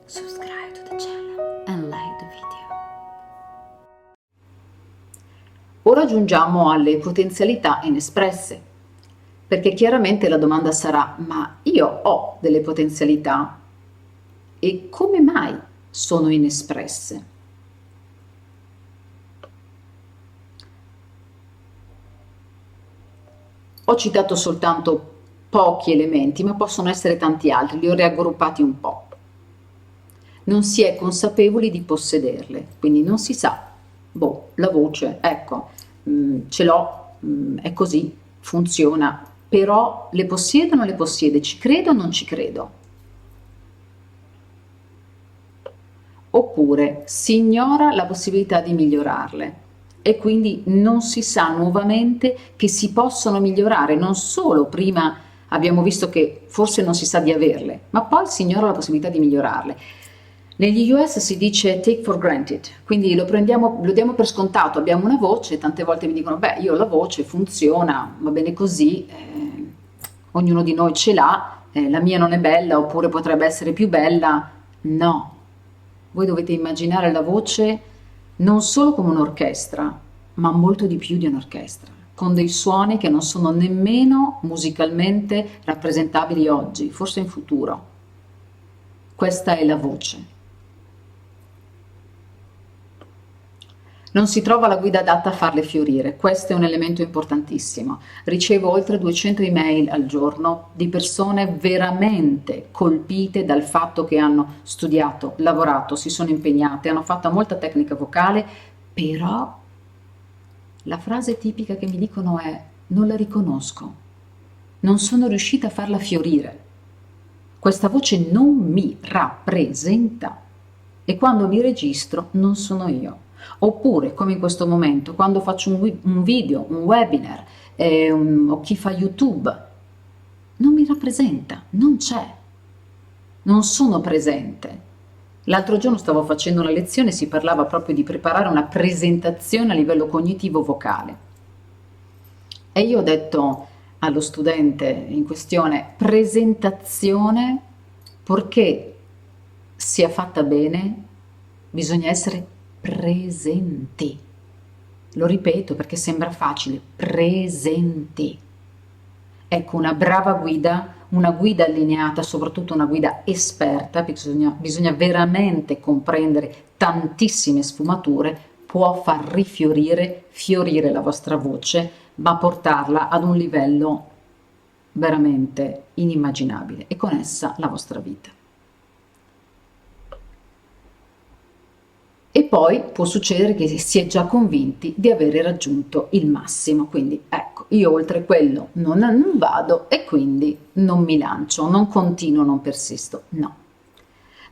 Subscribe to the channel and like the video. Ora giungiamo alle potenzialità inespresse, perché chiaramente la domanda sarà: ma io ho delle potenzialità e come mai sono inespresse? Ho citato soltanto pochi elementi, ma possono essere tanti altri, li ho raggruppati un po'. Non si è consapevoli di possederle, quindi non si sa, la voce, ecco, ce l'ho, è così, funziona, però le possiedo o non le possiede, ci credo o non ci credo? Oppure si ignora la possibilità di migliorarle e quindi non si sa nuovamente che si possono migliorare. Non solo prima abbiamo visto che forse non si sa di averle, ma poi si ignora la possibilità di migliorarle. Negli US si dice take for granted, quindi lo diamo per scontato, abbiamo una voce, tante volte mi dicono beh, io ho la voce, funziona, va bene così, ognuno di noi ce l'ha, la mia non è bella oppure potrebbe essere più bella. No, voi dovete immaginare la voce non solo come un'orchestra, ma molto di più di un'orchestra, con dei suoni che non sono nemmeno musicalmente rappresentabili oggi, forse in futuro. Questa è la voce. Non si trova la guida adatta a farle fiorire, questo è un elemento importantissimo. Ricevo oltre 200 email al giorno di persone veramente colpite dal fatto che hanno studiato, lavorato, si sono impegnate, hanno fatto molta tecnica vocale, però la frase tipica che mi dicono è: non la riconosco, non sono riuscita a farla fiorire, questa voce non mi rappresenta e quando mi registro non sono io. Oppure, come in questo momento, quando faccio un video, un webinar o chi fa YouTube, non mi rappresenta, non c'è, non sono presente. L'altro giorno stavo facendo una lezione, si parlava proprio di preparare una presentazione a livello cognitivo vocale e io ho detto allo studente in questione: presentazione, purché sia fatta bene, bisogna essere presenti. Lo ripeto perché sembra facile: presenti. Ecco, una brava guida, una guida allineata, soprattutto una guida esperta, bisogna veramente comprendere tantissime sfumature, può far fiorire la vostra voce, ma portarla ad un livello veramente inimmaginabile e con essa la vostra vita. E poi può succedere che si è già convinti di avere raggiunto il massimo, quindi ecco, io oltre quello non vado e quindi non mi lancio, non continuo, non persisto, no.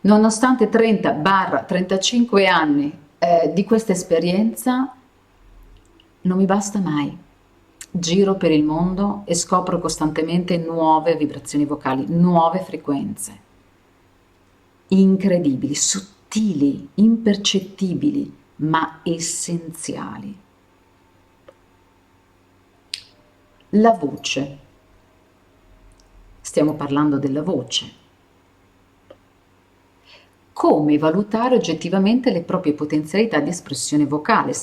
Nonostante 30-35 anni di questa esperienza, non mi basta mai. Giro per il mondo e scopro costantemente nuove vibrazioni vocali, nuove frequenze, incredibili, sottili, impercettibili, ma essenziali. La voce. Stiamo parlando della voce. Come valutare oggettivamente le proprie potenzialità di espressione vocale?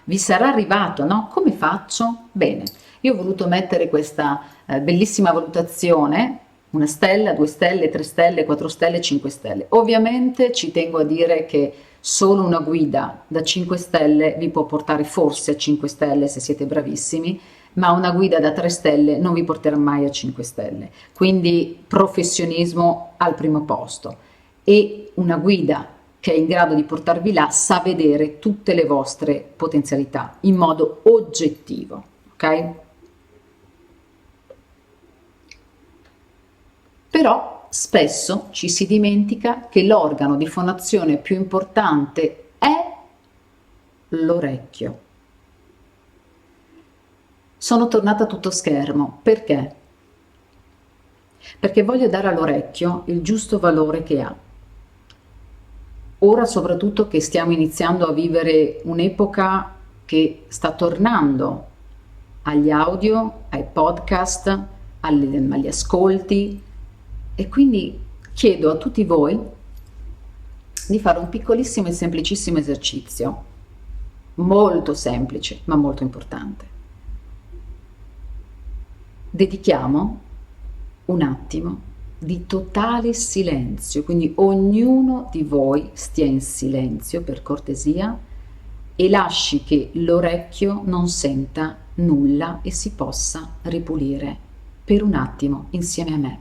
Vi sarà arrivato, no? Come faccio? Bene, io ho voluto mettere questa bellissima valutazione: 1 stella, 2 stelle, 3 stelle, 4 stelle, 5 stelle. Ovviamente ci tengo a dire che solo una guida da 5 stelle vi può portare forse a 5 stelle se siete bravissimi, ma una guida da 3 stelle non vi porterà mai a 5 stelle. Quindi professionismo al primo posto. E una guida che è in grado di portarvi là sa vedere tutte le vostre potenzialità in modo oggettivo, ok? Però spesso ci si dimentica che l'organo di fonazione più importante è l'orecchio. Sono tornata a tutto schermo, perché? Perché voglio dare all'orecchio il giusto valore che ha. Ora soprattutto che stiamo iniziando a vivere un'epoca che sta tornando agli audio, ai podcast, agli ascolti, e quindi chiedo a tutti voi di fare un piccolissimo e semplicissimo esercizio, molto semplice ma molto importante. Dedichiamo un attimo di totale silenzio, quindi ognuno di voi stia in silenzio per cortesia e lasci che l'orecchio non senta nulla e si possa ripulire per un attimo insieme a me.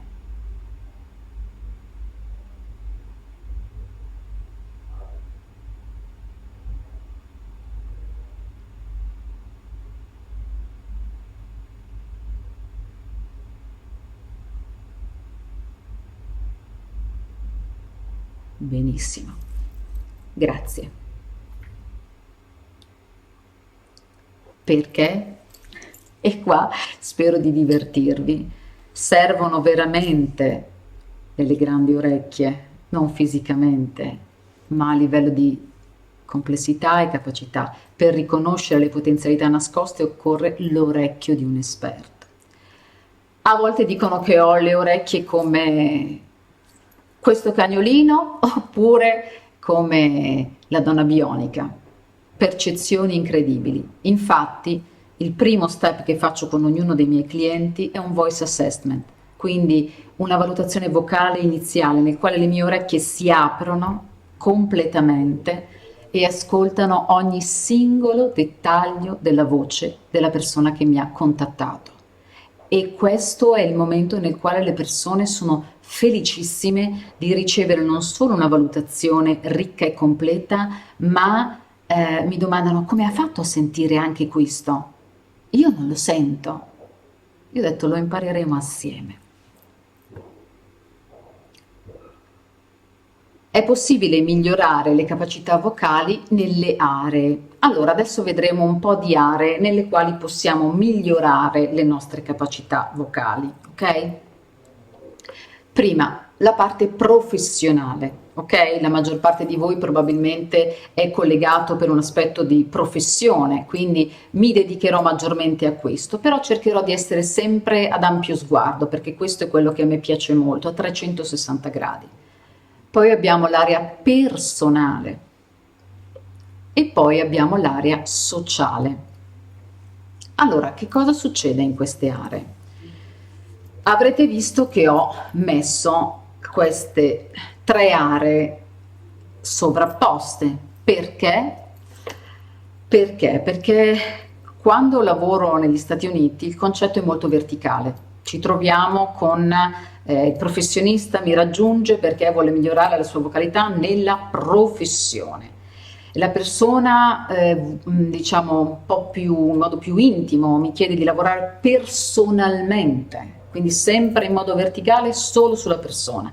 Benissimo, grazie. Perché? E qua spero di divertirvi. Servono veramente delle grandi orecchie, non fisicamente, ma a livello di complessità e capacità. Per riconoscere le potenzialità nascoste occorre l'orecchio di un esperto. A volte dicono che ho le orecchie come questo cagnolino oppure come la donna bionica. Percezioni incredibili. Infatti, il primo step che faccio con ognuno dei miei clienti è un voice assessment, quindi una valutazione vocale iniziale nel quale le mie orecchie si aprono completamente e ascoltano ogni singolo dettaglio della voce della persona che mi ha contattato. E questo è il momento nel quale le persone sono felicissime di ricevere non solo una valutazione ricca e completa, ma mi domandano come ha fatto a sentire anche questo. Io non lo sento. Io ho detto lo impareremo assieme. È possibile migliorare le capacità vocali nelle aree. Allora, adesso vedremo un po' di aree nelle quali possiamo migliorare le nostre capacità vocali, ok? Prima, la parte professionale, ok? La maggior parte di voi probabilmente è collegato per un aspetto di professione, quindi mi dedicherò maggiormente a questo, però cercherò di essere sempre ad ampio sguardo, perché questo è quello che a me piace molto, a 360 gradi. Poi abbiamo l'area personale e poi abbiamo l'area sociale. Allora, che cosa succede in queste aree? Avrete visto che ho messo queste tre aree sovrapposte. Perché? Perché quando lavoro negli Stati Uniti il concetto è molto verticale. Ci troviamo con il professionista mi raggiunge perché vuole migliorare la sua vocalità nella professione. La persona, diciamo, un po' più, in modo più intimo, mi chiede di lavorare personalmente, quindi sempre in modo verticale, solo sulla persona.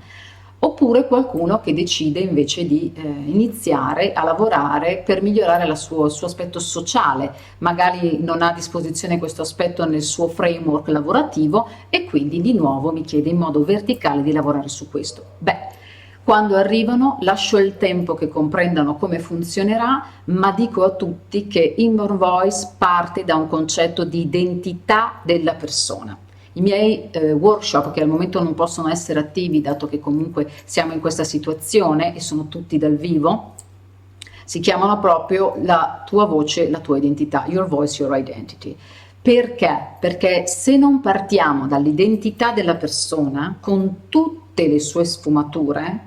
Oppure qualcuno che decide invece di iniziare a lavorare per migliorare il suo aspetto sociale, magari non ha a disposizione questo aspetto nel suo framework lavorativo e quindi di nuovo mi chiede in modo verticale di lavorare su questo. Beh, quando arrivano lascio il tempo che comprendano come funzionerà, ma dico a tutti che Inborn Voice parte da un concetto di identità della persona. I miei workshop, che al momento non possono essere attivi dato che comunque siamo in questa situazione e sono tutti dal vivo, si chiamano proprio la tua voce, la tua identità, your voice, your identity. Perché? Perché se non partiamo dall'identità della persona con tutte le sue sfumature,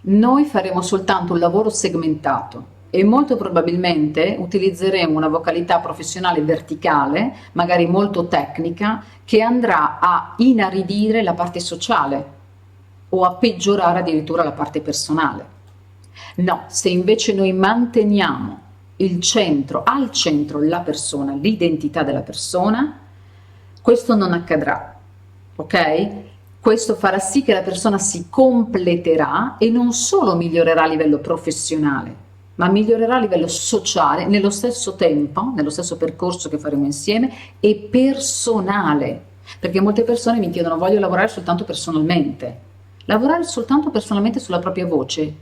noi faremo soltanto un lavoro segmentato e molto probabilmente utilizzeremo una vocalità professionale verticale, magari molto tecnica, che andrà a inaridire la parte sociale o a peggiorare addirittura la parte personale. No, se invece noi manteniamo il centro, al centro la persona, l'identità della persona, questo non accadrà, ok? Questo farà sì che la persona si completerà e non solo migliorerà a livello professionale, ma migliorerà a livello sociale nello stesso tempo, nello stesso percorso che faremo insieme e personale, perché molte persone mi chiedono voglio lavorare soltanto personalmente. Lavorare soltanto personalmente sulla propria voce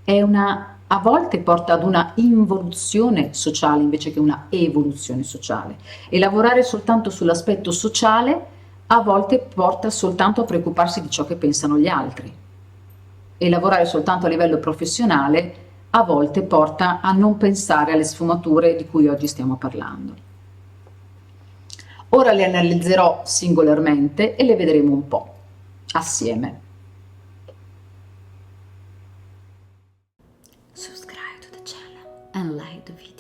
è a volte porta ad una involuzione sociale invece che una evoluzione sociale e lavorare soltanto sull'aspetto sociale a volte porta soltanto a preoccuparsi di ciò che pensano gli altri. e lavorare soltanto a livello professionale a volte porta a non pensare alle sfumature di cui oggi stiamo parlando. Ora le analizzerò singolarmente e le vedremo un po' assieme. Subscribe to the channel and like the video.